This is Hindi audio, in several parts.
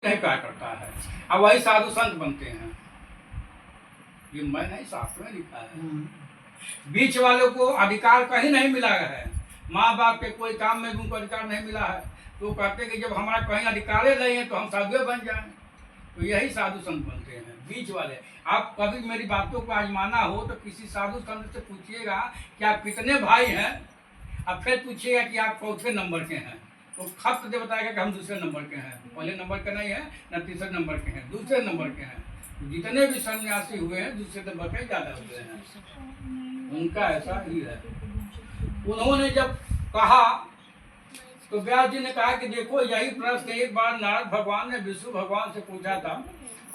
नहीं क्या करता है, अब वही साधु संत बनते हैं। ये मैं नहीं, शास्त्र में लिखा है। बीच वालों को अधिकार कहीं नहीं मिला है, माँ बाप के कोई काम में उनको अधिकार नहीं मिला है, तो कहते कि जब हमारा कहीं अधिकार नहीं है तो हम साधु बन जाएं। तो यही साधु संत बनते हैं, बीच वाले। आप कभी मेरी बातों को आजमाना हो तो किसी साधु संत से पूछिएगा कि आप कितने भाई हैं, अब फिर पूछिएगा कि आप चौथे नंबर के हैं, तो खत दे बताएगा कि हम दूसरे नंबर के हैं, पहले नंबर के नहीं है न तीसरे नंबर के हैं, दूसरे नंबर के हैं। जितने भी सन्यासी हुए हैं दूसरे नंबर के ज़्यादा हुए हैं, उनका ऐसा ही है। उन्होंने जब कहा तो व्यास जी ने कहा कि देखो यही प्रश्न एक बार नारद भगवान ने विष्णु भगवान से पूछा था,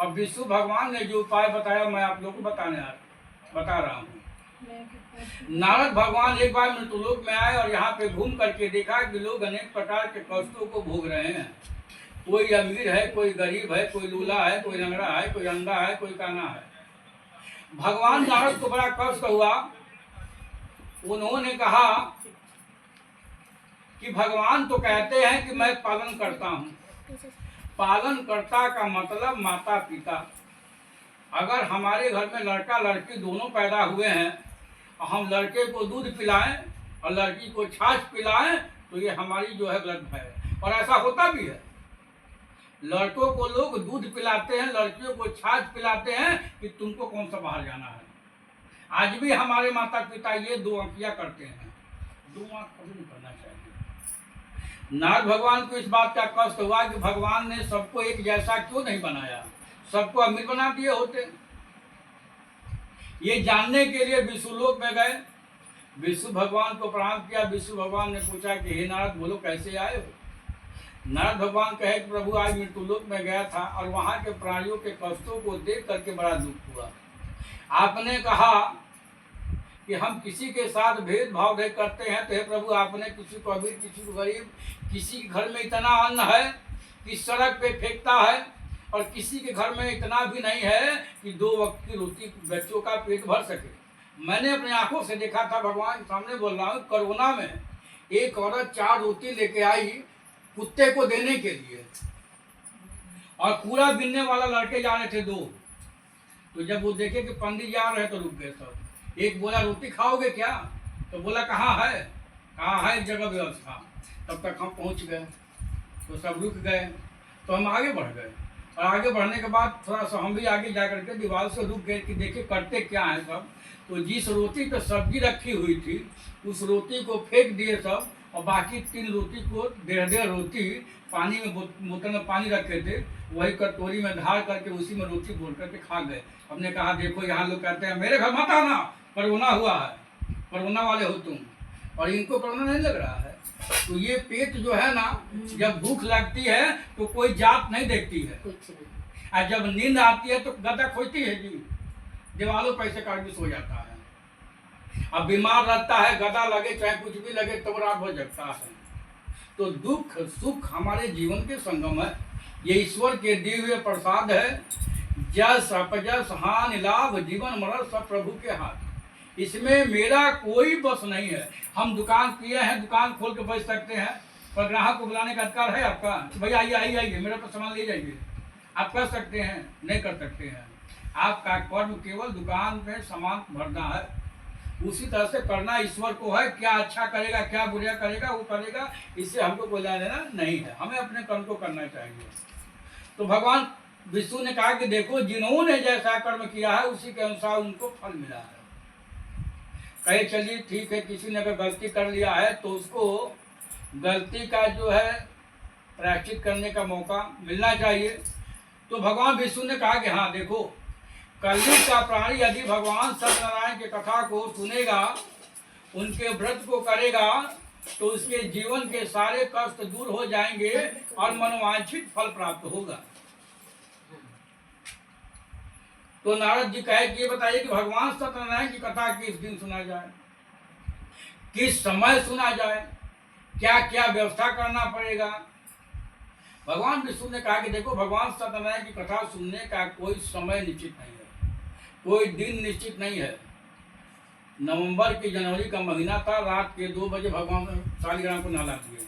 और विष्णु भगवान ने जो उपाय बताया मैं आप लोग को बता रहा हूँ। नारद भगवान एक बार मृत्युलोक में आए और यहाँ पे घूम करके देखा कि लोग अनेक प्रकार के कष्टों को भोग रहे हैं। कोई अमीर है, कोई गरीब है, कोई लूला है, कोई लंगड़ा है, कोई अंधा है, कोई काना है। भगवान नारद को बड़ा कष्ट हुआ। उन्होंने कहा कि भगवान तो कहते हैं कि मैं पालन करता हूँ, पालन करता का मतलब माता पिता। अगर हमारे घर में लड़का लड़की दोनों पैदा हुए हैं और हम लड़के को दूध पिलाएं और लड़की को छाछ पिलाएं तो ये हमारी जो है गलत है, और ऐसा होता भी है। लड़कों को लोग दूध पिलाते हैं, लड़कियों को छाछ पिलाते हैं कि तुमको कौन सा बाहर जाना है। आज भी हमारे माता पिता ये दो आंखियां करते हैं, दो आंख कभी नहीं करना चाहिए। नारद भगवान को इस बात का कष्ट हुआ कि भगवान ने सबको एक जैसा क्यों नहीं बनाया, सबको अमीर बना दिए होते। ये जानने के लिए विष्णुलोक में गए, विष्णु भगवान को प्रणाम किया। विष्णु भगवान ने पूछा कि हे नारद बोलो कैसे आए हो। नारद भगवान कहे कि प्रभु आज मृत्युलोक में गया था और वहाँ के प्राणियों के कष्टों को देख करके बड़ा दुख हुआ। आपने कहा कि हम किसी के साथ भेदभाव नहीं करते हैं, तो हे प्रभु आपने किसी को अमीर किसी को गरीब, किसी के घर में इतना अन्न है कि सड़क पे फेंकता है, और किसी के घर में इतना भी नहीं है कि 2 वक्त की रोटी बच्चों का पेट भर सके। मैंने अपनी आंखों से देखा था, भगवान के सामने बोल रहा हूँ। कोरोना में एक औरत 4 रोटी लेके आई कुत्ते को देने के लिए, और कूड़ा बीनने वाला लड़के जा रहे थे 2। तो जब वो देखे कि पंडित जा रहे तो रुक गए सब। एक बोला रोटी खाओगे क्या, तो बोला कहाँ है एक जगह व्यवस्था। तब तक हम पहुँच गए तो सब रुक गए, तो हम आगे बढ़ गए, और आगे बढ़ने के बाद थोड़ा सा हम भी आगे जा करके दीवार से रुक गए कि देखे करते क्या है सब। तो जिस रोटी पे सब्जी रखी हुई थी उस रोटी को फेंक दिए सब, और बाकी 3 रोटी को 1.5 रोटी पानी में बोतल में पानी रखे थे वही कटोरी में ढाल करके उसी में रोटी बोल करके खा गए। हमने कहा देखो यहाँ लोग कहते हैं मेरे घर मत आना, कोरोना हुआ है, कोरोना वाले हो तुम, और इनको कोरोना नहीं लग रहा है। तो ये पेट जो है ना, जब भूख लगती है तो कोई जात नहीं देखती है, और जब नींद आती है तो गदा खोजती है जी, दीवालों पैसे काट के सो जाता है। अब बीमार रहता है, गदा लगे चाहे कुछ भी लगे तब रात हो जाता है। तो दुख सुख हमारे जीवन के संगम है, ये ईश्वर के दिए हुए प्रसाद है। जस अपजस हानि लाभ जीवन मरण सब प्रभु के हाथ, इसमें मेरा कोई बस नहीं है। हम दुकान किए हैं, दुकान खोल के बेच सकते हैं, पर ग्राहक को बुलाने का अधिकार है आपका, भैया आइए मेरे पास सामान ले जाइए, आप कर सकते हैं? नहीं कर सकते हैं। आपका कर्म केवल दुकान में सामान भरना है, उसी तरह से करना ईश्वर को है। क्या अच्छा करेगा क्या बुरा करेगा वो करेगा, इससे हमको कोई लेना देना नहीं है, हमें अपने कर्म को करना चाहिए। तो भगवान विष्णु ने कहा कि देखो जिन्होंने जैसा कर्म किया है उसी के अनुसार उनको फल मिला है। कहे चलिए ठीक है, किसी ने अगर गलती कर लिया है तो उसको गलती का जो है प्रायश्चित करने का मौका मिलना चाहिए। तो भगवान विष्णु ने कहा कि हाँ देखो, कलयुग का प्राणी यदि भगवान सत्यनारायण की कथा को सुनेगा, उनके व्रत को करेगा, तो उसके जीवन के सारे कष्ट दूर हो जाएंगे और मनोवांछित फल प्राप्त होगा। तो नारद जी कहे कि ये बताइए कि भगवान सत्यनारायण की कथा किस दिन सुना जाए, किस समय सुना जाए, क्या क्या व्यवस्था करना पड़ेगा। भगवान विष्णु ने कहा कि देखो भगवान सत्यनारायण की कथा सुनने का कोई समय निश्चित नहीं है, कोई दिन निश्चित नहीं है। नवंबर की जनवरी का महीना था, रात के 2 बजे भगवान शालिग्राम को नहला दिए।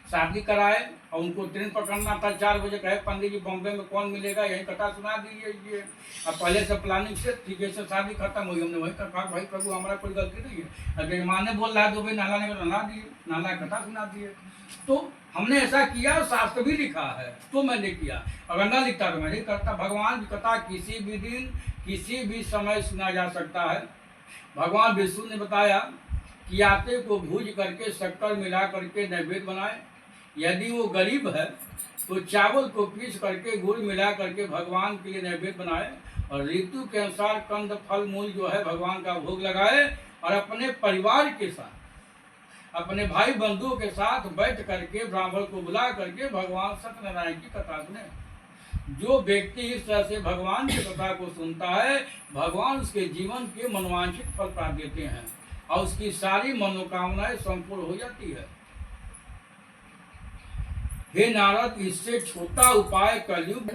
शादी कराए और उनको ट्रेन पकड़ना था 4 बजे, कहे पंडित जी बॉम्बे में कौन मिलेगा, यही कथा सुना दीजिए। अब पहले से प्लानिंग से ठीक है, शादी खत्म हुई, हमने वही कहा भाई प्रभु हमारा कोई गलती नहीं है, अगर माँ ने बोल रहा है तो भाई नाला ने नला दिए, नाला कथा सुना दिए। तो हमने ऐसा किया, शास्त्र भी लिखा है तो मैंने किया, अगर ना लिखता तो मैं नहीं करता। भगवान की कथा किसी भी दिन किसी भी समय सुना जा सकता है। भगवान विष्णु ने बताया कि आटे को भूज करके शक्कर मिला करके नैवेद्य बनाए, यदि वो गरीब है तो चावल को पीस करके गुड़ मिला करके भगवान के लिए नैवेद्य बनाए, और ऋतु के अनुसार कंद फल मूल जो है भगवान का भोग लगाए, और अपने परिवार के साथ अपने भाई बंधुओं के साथ बैठ करके ब्राह्मण को बुला करके भगवान सत्यनारायण की कथा सुने। जो व्यक्ति इस तरह से भगवान की कथा को सुनता है, भगवान उसके जीवन के मनोवांछित फल प्राप्त देते हैं और उसकी सारी मनोकामनाएं संपूर्ण हो जाती है। हे नारद, इससे छोटा उपाय कलयुग